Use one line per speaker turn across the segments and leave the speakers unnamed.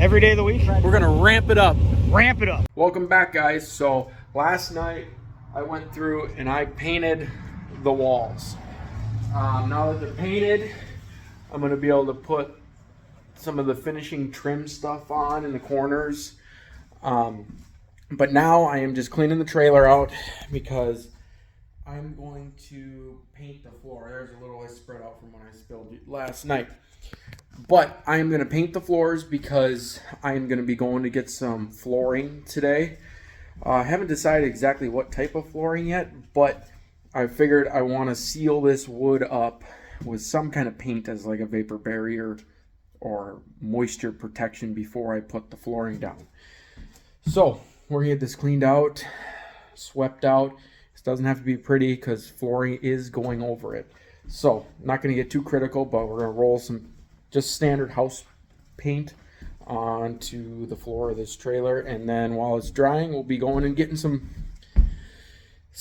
every day of the week.
We're gonna ramp it up.
Ramp it up.
Welcome back, guys. So last night I went through and I painted the walls. Now that they're painted, I'm gonna be able to put some of the finishing trim stuff on in the corners. But now I am just cleaning the trailer out because I'm going to paint the floor. There's a little I spread out from when I spilled it last night. But I'm going to paint the floors because I'm going to be going to get some flooring today. I haven't decided exactly what type of flooring yet, but I figured I want to seal this wood up with some kind of paint as like a vapor barrier or moisture protection before I put the flooring down. So we're going to get this cleaned out, swept out. This doesn't have to be pretty because flooring is going over it. So I'm not going to get too critical, but we're going to roll some just standard house paint onto the floor of this trailer, and then while it's drying we'll be going and getting something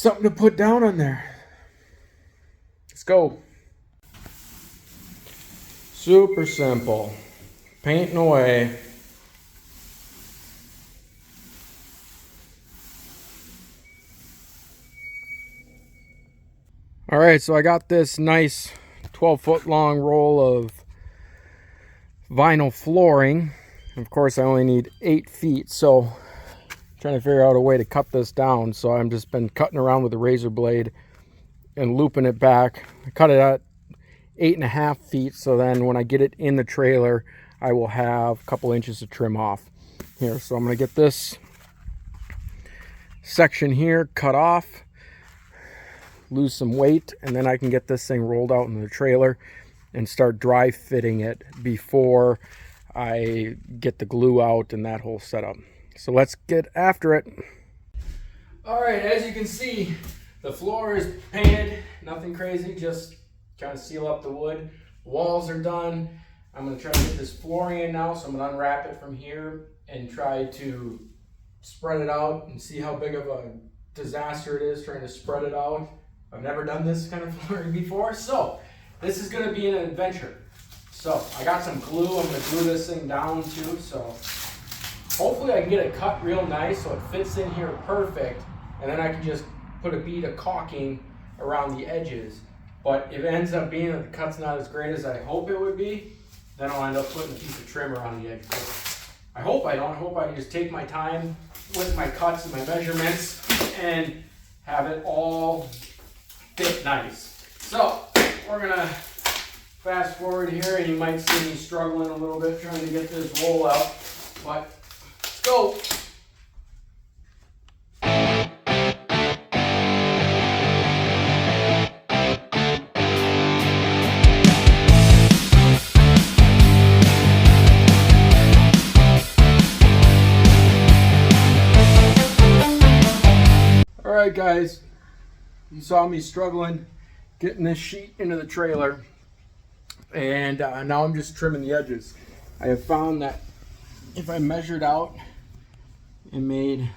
to put down on there. Let's go. Super simple, painting away. All right, so I got this nice 12-foot long roll of vinyl flooring. Of course, I only need 8 feet, so I'm trying to figure out a way to cut this down. So I've just been cutting around with a razor blade and looping it back. I cut it at 8.5 feet, so then when I get it in the trailer, I will have a couple inches of trim off here. So I'm going to get this section here cut off, lose some weight, and then I can get this thing rolled out in the trailer and start dry fitting it before I get the glue out and that whole setup. So let's get after it. All right, as you can see, the floor is painted, nothing crazy, just kind of seal up the wood. Walls are done. I'm gonna try to get this flooring in now, so I'm gonna unwrap it from here and try to spread it out and see how big of a disaster it is trying to spread it out. I've never done this kind of flooring before, so this is going to be an adventure. So I got some glue. I'm going to glue this thing down too. So hopefully I can get it cut real nice so it fits in here perfect. And then I can just put a bead of caulking around the edges. But if it ends up being that the cut's not as great as I hope it would be, then I'll end up putting a piece of trim around the edge. I hope I don't. I hope I can just take my time with my cuts and my measurements and have it all fit nice. So we're gonna fast forward here, and you might see me struggling a little bit trying to get this roll out, but let's go. All right, guys, you saw me struggling getting this sheet into the trailer, and now I'm just trimming the edges. I have found that if I measured out and made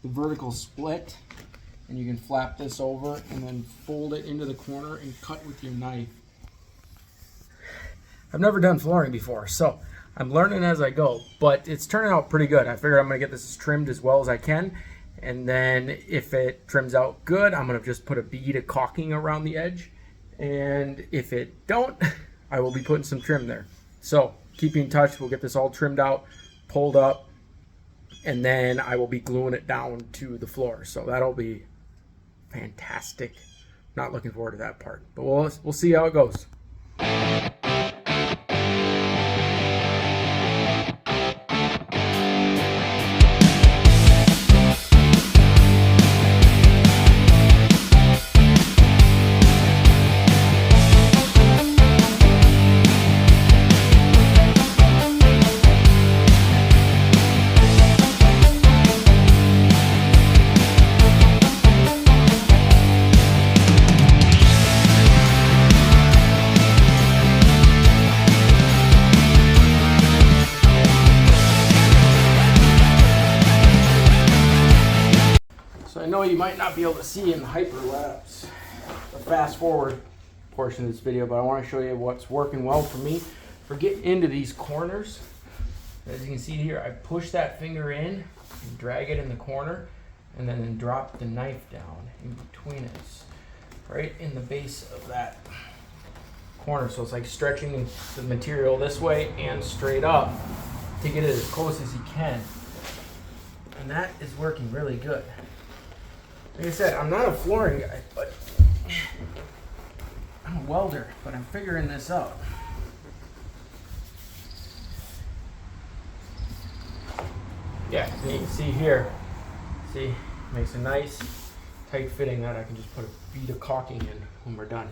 the vertical split, and you can flap this over and then fold it into the corner and cut with your knife. I've never done flooring before, so I'm learning as I go, but it's turning out pretty good. I figure I'm gonna get this trimmed as well as I can. And then if it trims out good, I'm going to just put a bead of caulking around the edge. And if it don't, I will be putting some trim there. So keep in touch. We'll get this all trimmed out, pulled up, and then I will be gluing it down to the floor. So that'll be fantastic. Not looking forward to that part, but we'll see how it goes. know you might not be able to see in the hyperlapse, the fast forward portion of this video, but I want to show you what's working well for me for getting into these corners. As you can see here, I push that finger in and drag it in the corner, and then drop the knife down in between us, right in the base of that corner. So it's like stretching the material this way and straight up to get it as close as you can. And that is working really good. Like I said, I'm not a flooring guy, but I'm a welder, but I'm figuring this out. Yeah, and you can see here, see, makes a nice tight fitting that I can just put a bead of caulking in when we're done.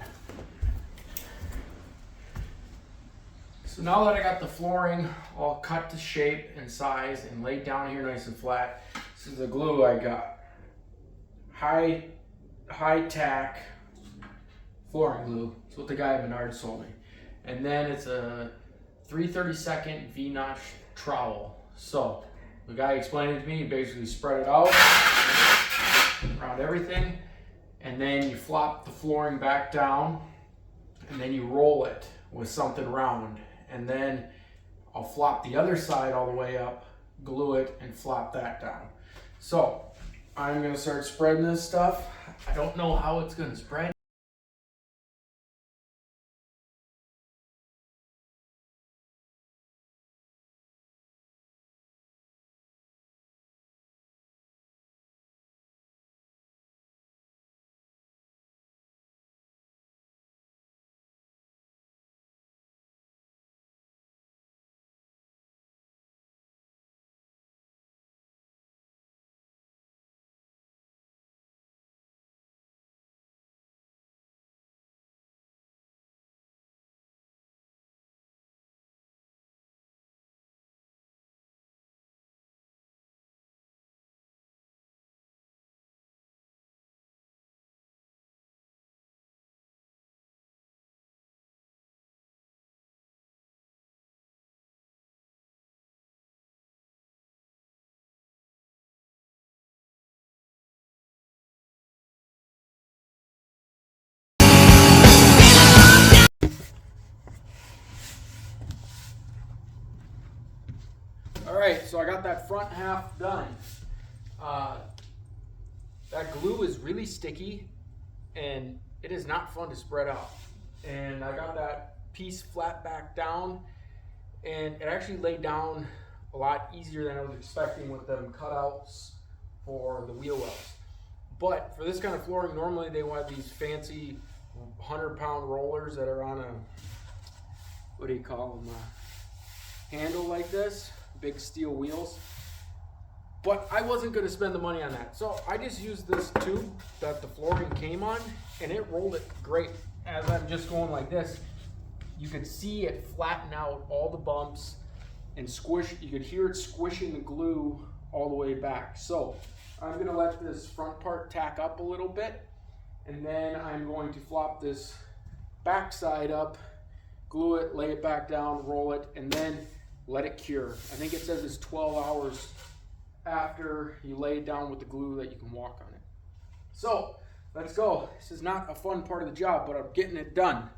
So now that I got the flooring all cut to shape and size and laid down here nice and flat, this is the glue I got. High tack flooring glue. That's what the guy at Menards sold me. And then it's a 3/32 V-notch trowel. So the guy explained it to me. You basically spread it out around everything, and then you flop the flooring back down, and then you roll it with something round. And then I'll flop the other side all the way up, glue it, and flop that down. So I'm gonna start spreading this stuff. I don't know how it's gonna spread. All right, so I got that front half done. That glue is really sticky and it is not fun to spread out. And I got that piece flat back down, and it actually laid down a lot easier than I was expecting with them cutouts for the wheel wells. But for this kind of flooring, normally they want these fancy 100-pound rollers that are on a, what do you call them, a handle like this, big steel wheels. But I wasn't going to spend the money on that, so I just used this tube that the flooring came on, and it rolled it great. As I'm just going like this, you could see it flatten out all the bumps and squish. You could hear it squishing the glue all the way back. So I'm going to let this front part tack up a little bit, and then I'm going to flop this back side up, glue it, lay it back down, roll it, and then let it cure. I think it says it's 12 hours after you lay it down with the glue that you can walk on it. So let's go. This is not a fun part of the job, but I'm getting it done.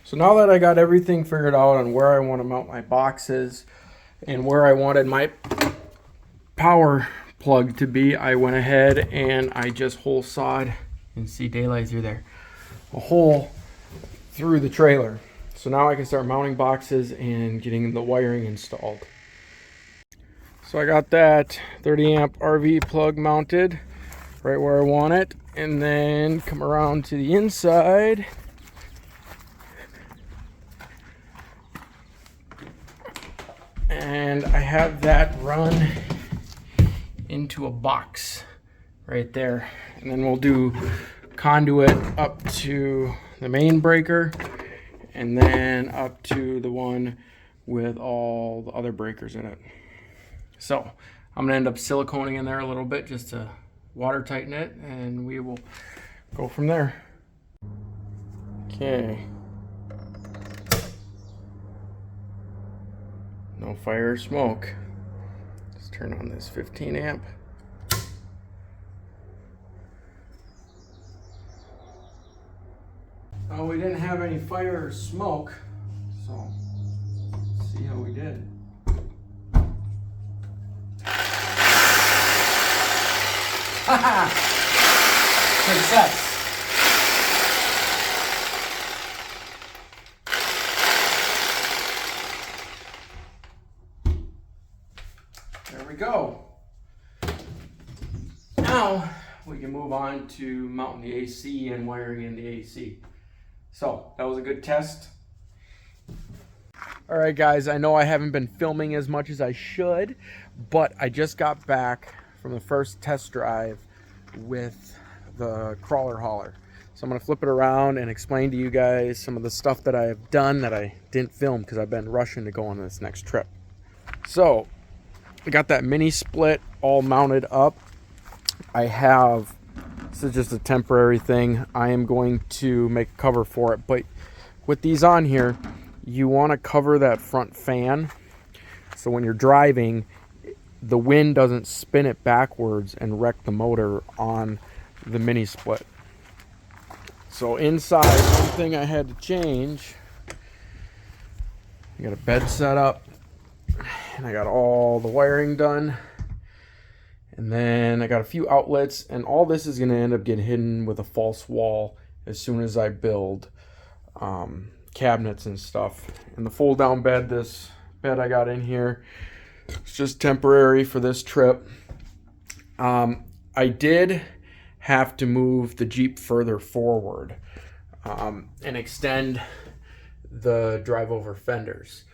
So now that I got everything figured out on where I want to mount my boxes and where I wanted my power plug to be, I went ahead and I just hole sawed, you can see daylight through there, a hole through the trailer. So now I can start mounting boxes and getting the wiring installed. So I got that 30 amp RV plug mounted right where I want it, and then come around to the inside. And I have that run into a box right there. And then we'll do conduit up to the main breaker and then up to the one with all the other breakers in it. So I'm gonna end up siliconing in there a little bit just to water tighten it, and we will go from there. Okay. No fire or smoke. Let's turn on this 15 amp. Oh, we didn't have any fire or smoke, so let's see how we did. Haha! Success! There we go. Now we can move on to mounting the AC and wiring in the AC. So that was a good test. All right, guys, I know I haven't been filming as much as I should, but I just got back from the first test drive with the crawler hauler. So I'm gonna flip it around and explain to you guys some of the stuff that I have done that I didn't film because I've been rushing to go on this next trip. So I got that mini split all mounted up. This is just a temporary thing. I am going to make a cover for it, but with these on here, you want to cover that front fan so when you're driving, the wind doesn't spin it backwards and wreck the motor on the mini split. So inside, one thing I had to change, I got a bed set up and I got all the wiring done. And then I got a few outlets, and all this is going to end up getting hidden with a false wall as soon as I build cabinets and stuff. And the fold down bed, this bed I got in here, it's just temporary for this trip. I did have to move the Jeep further forward and extend the drive over fenders.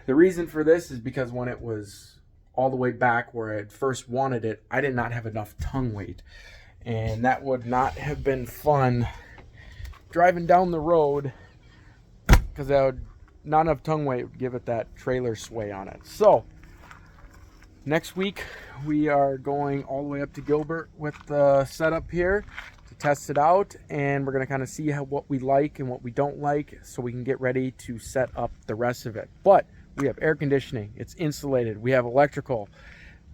The reason for this is because when it was all the way back where I first wanted it, I did not have enough tongue weight, and that would not have been fun driving down the road because that would not enough tongue weight would give it that trailer sway on it. So next week we are going all the way up to Gilbert with the setup here to test it out, and we're going to kind of see what we like and what we don't like so we can get ready to set up the rest of it. But we have air conditioning, it's insulated, we have electrical,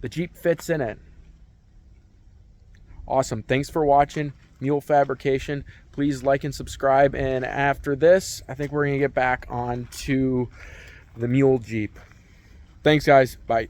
the Jeep fits in it. Awesome. Thanks for watching Mule Fabrication. Please like and subscribe, and after this I think we're gonna get back on to the Mule Jeep. Thanks guys, bye.